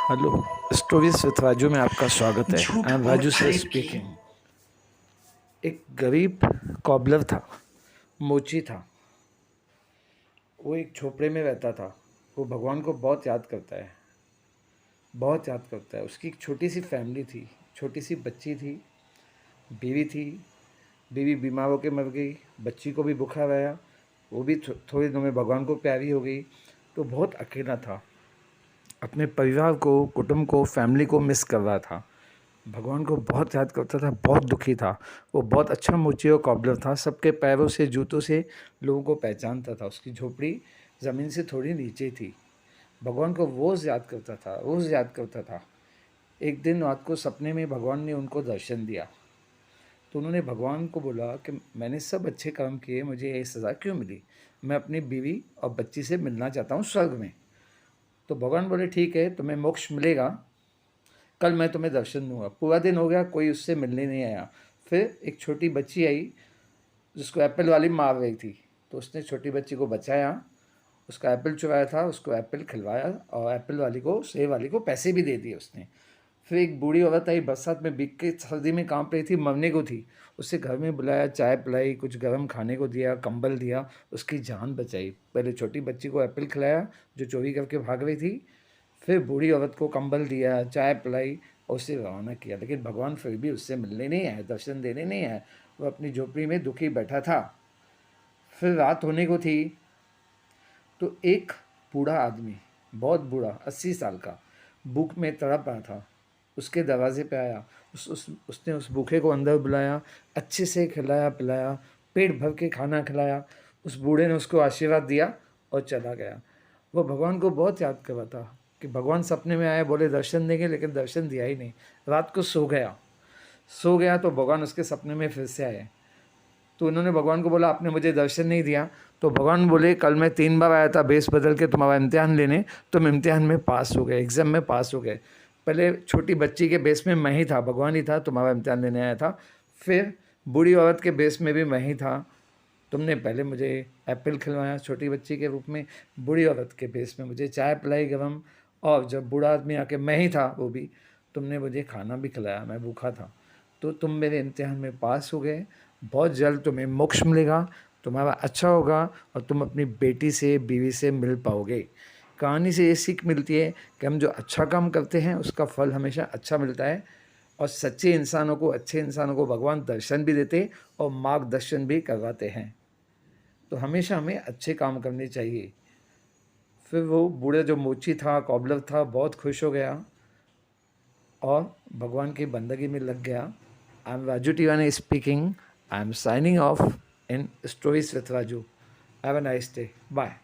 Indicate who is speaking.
Speaker 1: Hello, stories with Raju में आपका स्वागत है।
Speaker 2: झूठ
Speaker 1: आई एम
Speaker 2: बहुत
Speaker 1: राजू सर
Speaker 2: टाइप की।
Speaker 1: स्पीकिंग। एक गरीब कॉबलर था, मोची था। वो एक झोपड़े में रहता था। वो भगवान को बहुत याद करता है, बहुत याद करता है। उसकी एक छोटी सी फैमिली थी, छोटी सी बच्ची थी, बीवी थी। बीवी बीमार होकर मर गई, बच्ची को भी बुखार आया, वो भी थोड़े दिनों में भगवान को प्यारी हो गई। तो बहुत अकेला था, अपने परिवार को, कुटुंब को, फैमिली को मिस कर रहा था। भगवान को बहुत याद करता था, बहुत दुखी था। वो बहुत अच्छा मोची और कॉबलर था, सबके पैरों से, जूतों से लोगों को पहचानता था। उसकी झोपड़ी ज़मीन से थोड़ी नीचे थी। भगवान को रोज़ याद करता था, रोज़ याद करता था। एक दिन रात को सपने में भगवान ने उनको दर्शन दिया। तो उन्होंने भगवान को बोला कि मैंने सब अच्छे काम किए, मुझे ये सज़ा क्यों मिली? मैं अपनी बीवी और बच्ची से मिलना चाहता हूँ स्वर्ग में। तो भगवान बोले ठीक है, तुम्हें मोक्ष मिलेगा, कल मैं तुम्हें दर्शन दूंगा। पूरा दिन हो गया, कोई उससे मिलने नहीं आया। फिर एक छोटी बच्ची आई जिसको एप्पल वाली मार रही थी। तो उसने छोटी बच्ची को बचाया, उसका एप्पल चुराया था, उसको एप्पल खिलवाया और एप्पल वाली को, सेब वाली को पैसे भी दे दिए उसने। फिर एक बूढ़ी औरत आई, बरसात में भीग के, सर्दी में कांप रही थी, मरने को थी। उससे घर में बुलाया, चाय पिलाई, कुछ गर्म खाने को दिया, कंबल दिया, उसकी जान बचाई। पहले छोटी बच्ची को एप्पल खिलाया जो चोरी करके भाग रही थी, फिर बूढ़ी औरत को कंबल दिया, चाय पिलाई और उसे रवाना किया। लेकिन भगवान फिर भी उससे मिलने नहीं आए, दर्शन देने नहीं आए। वो अपनी झोपड़ी में दुखी बैठा था। फिर रात होने को थी, तो एक बूढ़ा आदमी, बहुत बूढ़ा, 80 साल का, भूख में तड़प रहा था, उसके दरवाजे पे आया। उसने उस भूखे को अंदर बुलाया, अच्छे से खिलाया पिलाया, पेट भर के खाना खिलाया। उस बूढ़े ने उसको आशीर्वाद दिया और चला गया। वो भगवान को बहुत याद कर रहा था कि भगवान सपने में आए, बोले दर्शन देंगे, लेकिन दर्शन दिया ही नहीं। रात को सो गया तो भगवान उसके सपने में फिर से आए। तो उन्होंने भगवान को बोला आपने मुझे दर्शन नहीं दिया। तो भगवान बोले कल मैं 3 बार आया था बेस बदल के तुम्हारा इम्तिहान लेने, तुम इम्तिहान में पास हो गए, एग्ज़ाम में पास हो गए। पहले छोटी बच्ची के बेस में मैं ही था, भगवान ही था, तुम्हारा इम्तिहान लेने आया था। फिर बूढ़ी औरत के बेस में भी मैं ही था, तुमने पहले मुझे एप्पल खिलवाया छोटी बच्ची के रूप में, बूढ़ी औरत के बेस में मुझे चाय पिलाई गरम, और जब बूढ़ा आदमी आके मैं ही था वो भी, तुमने मुझे खाना भी खिलाया, मैं भूखा था। तो तुम मेरे इम्तिहान में पास हो गए, बहुत जल्द तुम्हें मोक्ष मिलेगा, तुम्हारा अच्छा होगा और तुम अपनी बेटी से, बीवी से मिल पाओगे। कहानी से ये सीख मिलती है कि हम जो अच्छा काम करते हैं उसका फल हमेशा अच्छा मिलता है, और सच्चे इंसानों को, अच्छे इंसानों को भगवान दर्शन भी देते और मार्गदर्शन भी करवाते हैं। तो हमेशा हमें अच्छे काम करने चाहिए। फिर वो बूढ़ा जो मोची था, कॉबलर था, बहुत खुश हो गया और भगवान की बंदगी में लग गया। I am Raju Tiwani speaking. I am signing off in stories with Raju. Have a nice day, bye.